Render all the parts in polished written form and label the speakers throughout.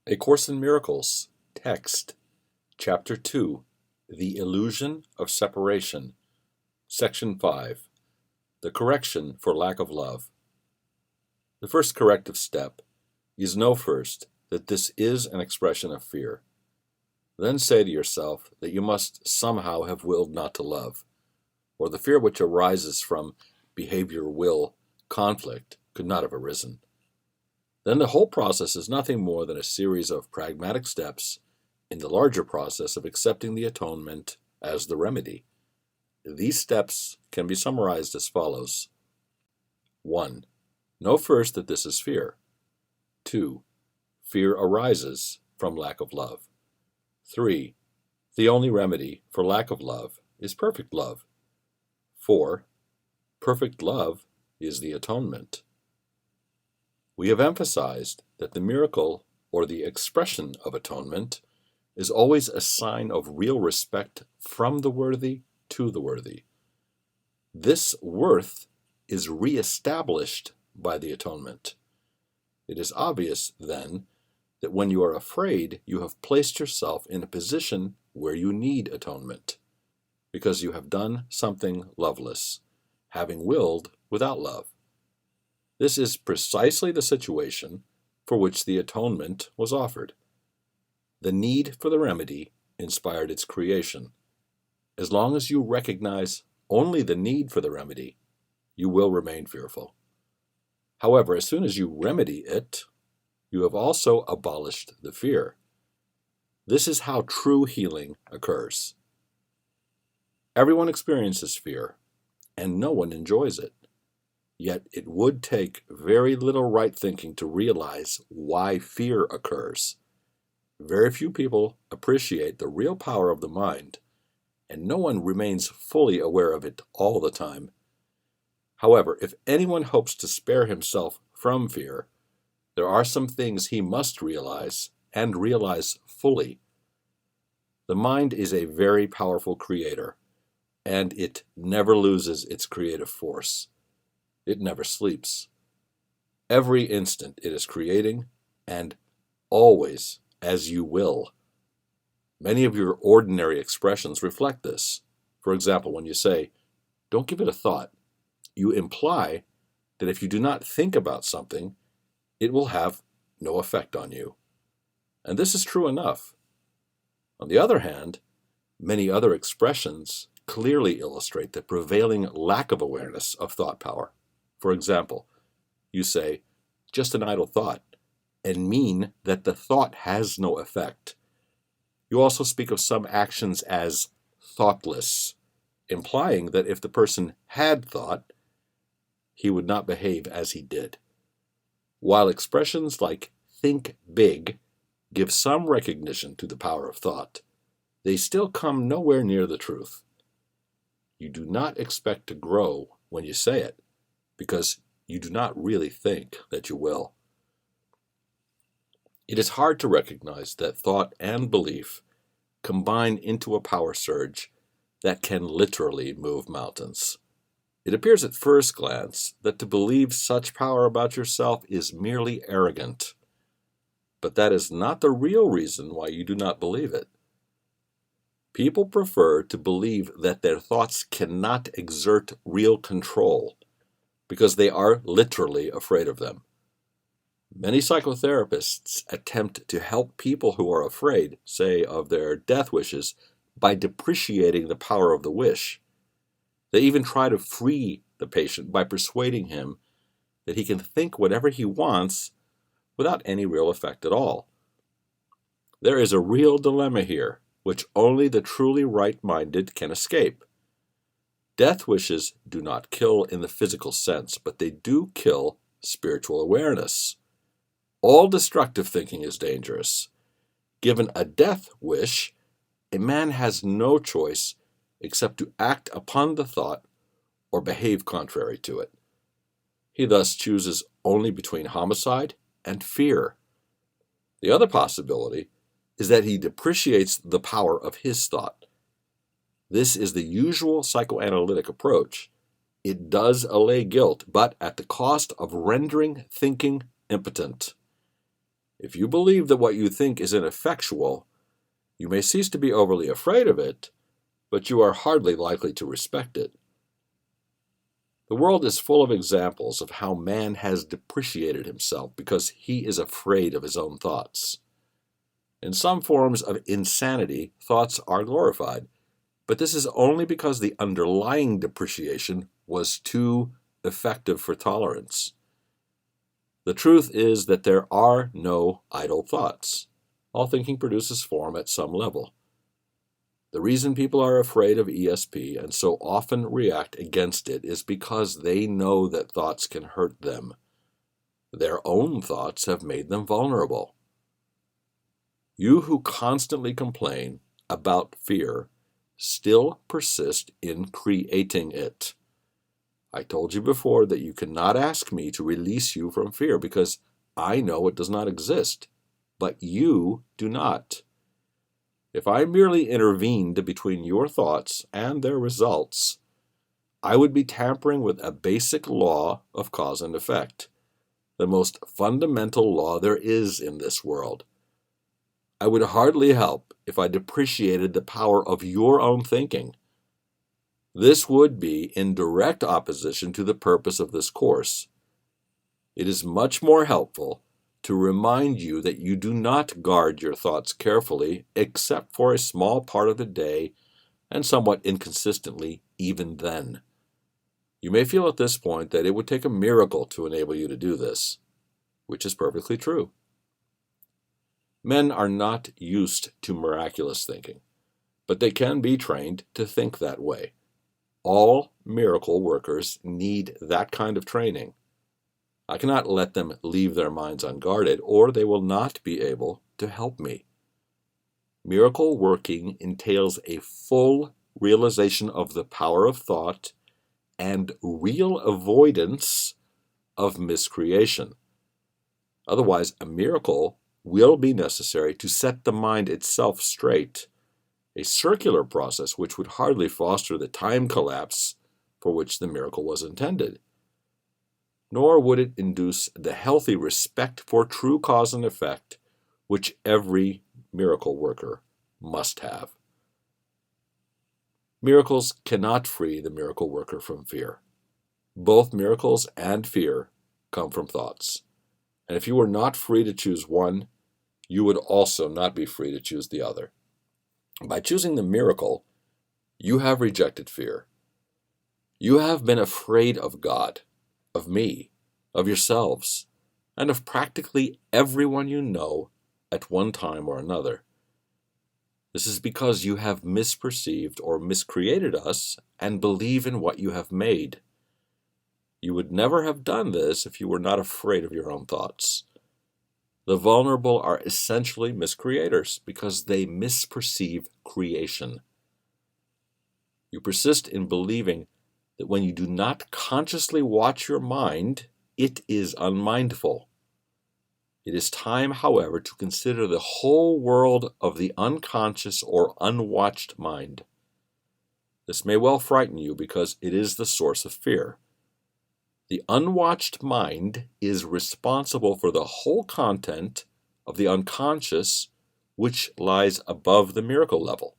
Speaker 1: A Course in Miracles, Text, Chapter 2, The Illusion of Separation, Section 5, The Correction for Lack of Love. The first corrective step is know first that this is an expression of fear. Then say to yourself that you must somehow have willed not to love, or the fear which arises from behavior-will conflict could not have arisen. Then the whole process is nothing more than a series of pragmatic steps in the larger process of accepting the atonement as the remedy. These steps can be summarized as follows. 1. Know first that this is fear. 2. Fear arises from lack of love. 3. The only remedy for lack of love is perfect love. 4. Perfect love is the atonement. We have emphasized that the miracle, or the expression of atonement, is always a sign of real respect from the worthy to the worthy. This worth is reestablished by the atonement. It is obvious, then, that when you are afraid, you have placed yourself in a position where you need atonement, because you have done something loveless, having willed without love. This is precisely the situation for which the atonement was offered. The need for the remedy inspired its creation. As long as you recognize only the need for the remedy, you will remain fearful. However, as soon as you remedy it, you have also abolished the fear. This is how true healing occurs. Everyone experiences fear, and no one enjoys it. Yet it would take very little right thinking to realize why fear occurs. Very few people appreciate the real power of the mind, and no one remains fully aware of it all the time. However, if anyone hopes to spare himself from fear, there are some things he must realize, and realize fully. The mind is a very powerful creator, and it never loses its creative force. It never sleeps. Every instant it is creating, and always as you will. Many of your ordinary expressions reflect this. For example, when you say, "Don't give it a thought," you imply that if you do not think about something, it will have no effect on you. And this is true enough. On the other hand, many other expressions clearly illustrate the prevailing lack of awareness of thought power. For example, you say, "just an idle thought," and mean that the thought has no effect. You also speak of some actions as thoughtless, implying that if the person had thought, he would not behave as he did. While expressions like "think big" give some recognition to the power of thought, they still come nowhere near the truth. You do not expect to grow when you say it, because you do not really think that you will. It is hard to recognize that thought and belief combine into a power surge that can literally move mountains. It appears at first glance that to believe such power about yourself is merely arrogant, but that is not the real reason why you do not believe it. People prefer to believe that their thoughts cannot exert real control, because they are literally afraid of them. Many psychotherapists attempt to help people who are afraid, say, of their death wishes, by depreciating the power of the wish. They even try to free the patient by persuading him that he can think whatever he wants without any real effect at all. There is a real dilemma here, which only the truly right-minded can escape. Death wishes do not kill in the physical sense, but they do kill spiritual awareness. All destructive thinking is dangerous. Given a death wish, a man has no choice except to act upon the thought or behave contrary to it. He thus chooses only between homicide and fear. The other possibility is that he depreciates the power of his thought. This is the usual psychoanalytic approach. It does allay guilt, but at the cost of rendering thinking impotent. If you believe that what you think is ineffectual, you may cease to be overly afraid of it, but you are hardly likely to respect it. The world is full of examples of how man has depreciated himself because he is afraid of his own thoughts. In some forms of insanity, thoughts are glorified, but this is only because the underlying depreciation was too effective for tolerance. The truth is that there are no idle thoughts. All thinking produces form at some level. The reason people are afraid of ESP and so often react against it is because they know that thoughts can hurt them. Their own thoughts have made them vulnerable. You who constantly complain about fear still persist in creating it. I told you before that you cannot ask me to release you from fear because I know it does not exist, but you do not. If I merely intervened between your thoughts and their results, I would be tampering with a basic law of cause and effect, the most fundamental law there is in this world. I would hardly help if I depreciated the power of your own thinking. This would be in direct opposition to the purpose of this course. It is much more helpful to remind you that you do not guard your thoughts carefully except for a small part of the day and somewhat inconsistently even then. You may feel at this point that it would take a miracle to enable you to do this, which is perfectly true. Men are not used to miraculous thinking, but they can be trained to think that way. All miracle workers need that kind of training. I cannot let them leave their minds unguarded, or they will not be able to help me. Miracle working entails a full realization of the power of thought and real avoidance of miscreation. Otherwise, a miracle will be necessary to set the mind itself straight, a circular process which would hardly foster the time collapse for which the miracle was intended. Nor would it induce the healthy respect for true cause and effect which every miracle worker must have. Miracles cannot free the miracle worker from fear. Both miracles and fear come from thoughts. And if you were not free to choose one, you would also not be free to choose the other. By choosing the miracle, you have rejected fear. You have been afraid of God, of me, of yourselves, and of practically everyone you know at one time or another. This is because you have misperceived or miscreated us and believe in what you have made. You would never have done this if you were not afraid of your own thoughts. The vulnerable are essentially miscreators because they misperceive creation. You persist in believing that when you do not consciously watch your mind, it is unmindful. It is time, however, to consider the whole world of the unconscious or unwatched mind. This may well frighten you because it is the source of fear. The unwatched mind is responsible for the whole content of the unconscious, which lies above the miracle level.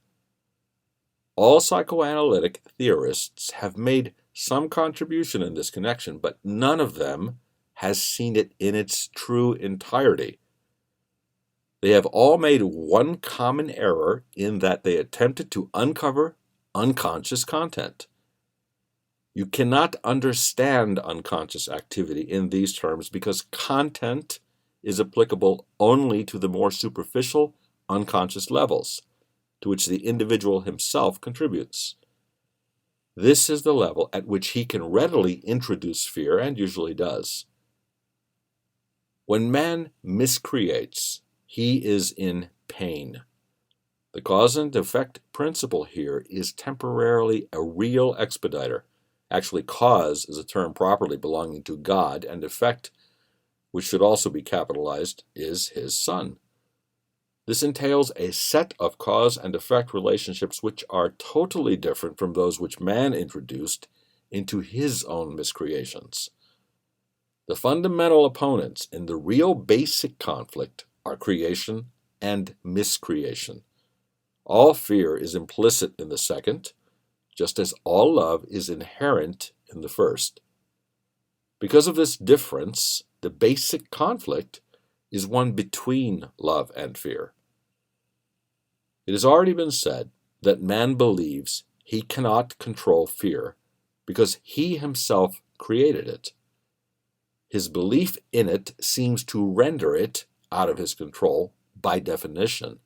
Speaker 1: All psychoanalytic theorists have made some contribution in this connection, but none of them has seen it in its true entirety. They have all made one common error in that they attempted to uncover unconscious content. You cannot understand unconscious activity in these terms because content is applicable only to the more superficial unconscious levels, to which the individual himself contributes. This is the level at which he can readily introduce fear, and usually does. When man miscreates, he is in pain. The cause and effect principle here is temporarily a real expediter. Actually, cause is a term properly belonging to God, and effect, which should also be capitalized, is his Son. This entails a set of cause and effect relationships which are totally different from those which man introduced into his own miscreations. The fundamental opponents in the real basic conflict are creation and miscreation. All fear is implicit in the second, just as all love is inherent in the first. Because of this difference, the basic conflict is one between love and fear. It has already been said that man believes he cannot control fear because he himself created it. His belief in it seems to render it out of his control by definition.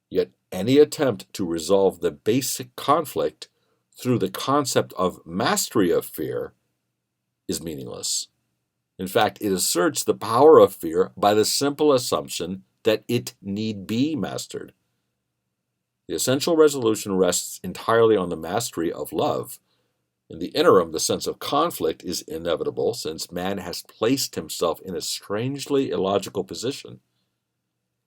Speaker 1: Yet any attempt to resolve the basic conflict through the concept of mastery of fear is meaningless. In fact, it asserts the power of fear by the simple assumption that it need be mastered. The essential resolution rests entirely on the mastery of love. In the interim, the sense of conflict is inevitable since man has placed himself in a strangely illogical position.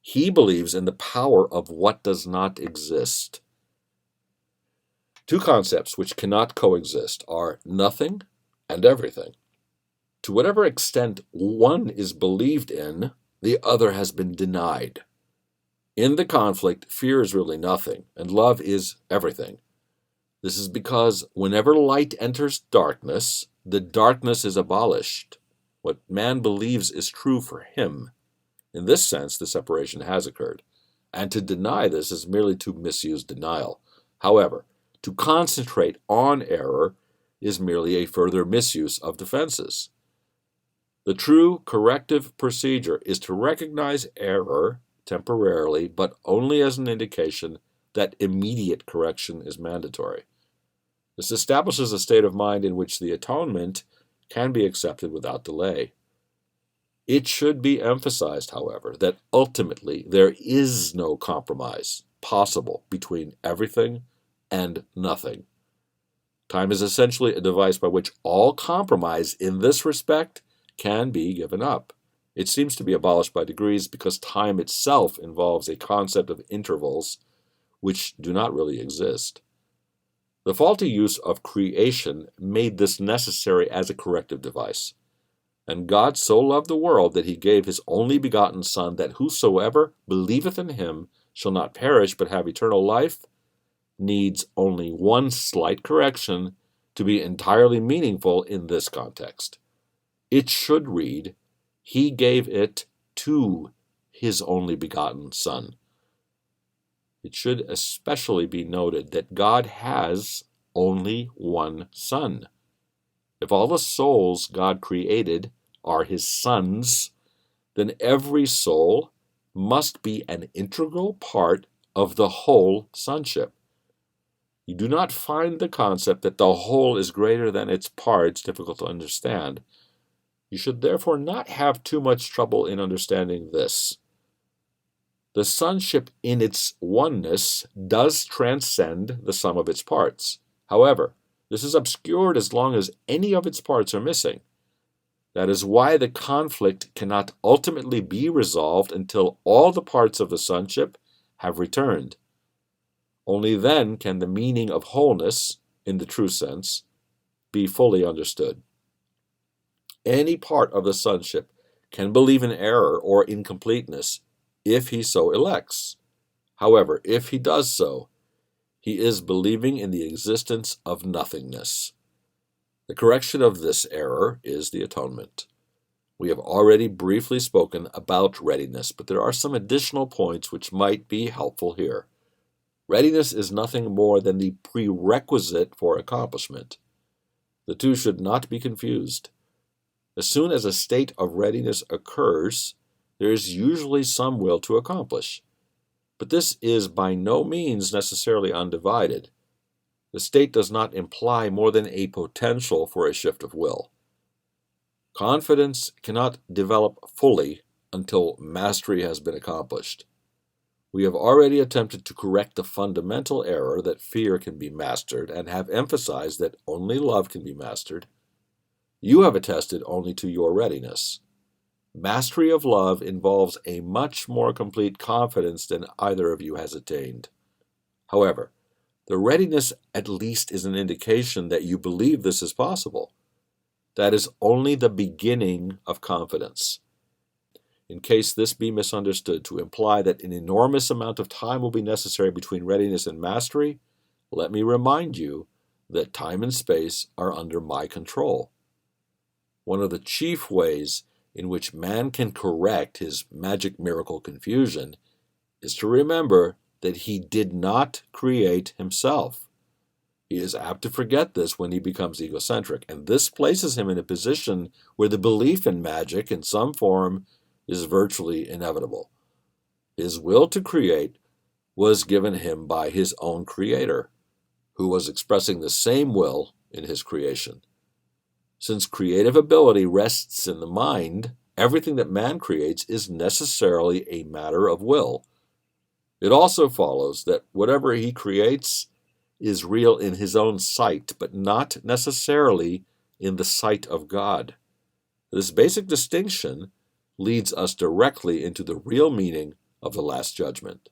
Speaker 1: He believes in the power of what does not exist. Two concepts which cannot coexist are nothing and everything. To whatever extent one is believed in, the other has been denied. In the conflict, fear is really nothing, and love is everything. This is because whenever light enters darkness, the darkness is abolished. What man believes is true for him. In this sense, the separation has occurred, and to deny this is merely to misuse denial. However, to concentrate on error is merely a further misuse of defenses. The true corrective procedure is to recognize error temporarily, but only as an indication that immediate correction is mandatory. This establishes a state of mind in which the atonement can be accepted without delay. It should be emphasized, however, that ultimately there is no compromise possible between everything and nothing. Time is essentially a device by which all compromise in this respect can be given up. It seems to be abolished by degrees because time itself involves a concept of intervals which do not really exist. The faulty use of creation made this necessary as a corrective device. And God so loved the world that he gave his only begotten Son, that whosoever believeth in him shall not perish but have eternal life, needs only one slight correction to be entirely meaningful in this context. It should read, he gave it to his only begotten Son. It should especially be noted that God has only one Son. If all the souls God created are his sons, then every soul must be an integral part of the whole sonship. You do not find the concept that the whole is greater than its parts difficult to understand. You should therefore not have too much trouble in understanding this. The sonship in its oneness does transcend the sum of its parts. However, this is obscured as long as any of its parts are missing. That is why the conflict cannot ultimately be resolved until all the parts of the sonship have returned. Only then can the meaning of wholeness, in the true sense, be fully understood. Any part of the sonship can believe in error or incompleteness if he so elects. However, if he does so, he is believing in the existence of nothingness. The correction of this error is the atonement. We have already briefly spoken about readiness, but there are some additional points which might be helpful here. Readiness is nothing more than the prerequisite for accomplishment. The two should not be confused. As soon as a state of readiness occurs, there is usually some will to accomplish. But this is by no means necessarily undivided. The state does not imply more than a potential for a shift of will. Confidence cannot develop fully until mastery has been accomplished. We have already attempted to correct the fundamental error that fear can be mastered and have emphasized that only love can be mastered. You have attested only to your readiness. Mastery of love involves a much more complete confidence than either of you has attained. However, the readiness at least is an indication that you believe this is possible. That is only the beginning of confidence. In case this be misunderstood to imply that an enormous amount of time will be necessary between readiness and mastery, let me remind you that time and space are under my control. One of the chief ways in which man can correct his magic miracle confusion is to remember that he did not create himself. He is apt to forget this when he becomes egocentric, and this places him in a position where the belief in magic in some form is virtually inevitable. His will to create was given him by his own creator, who was expressing the same will in his creation. Since creative ability rests in the mind, everything that man creates is necessarily a matter of will. It also follows that whatever he creates is real in his own sight, but not necessarily in the sight of God. This basic distinction leads us directly into the real meaning of the Last Judgment.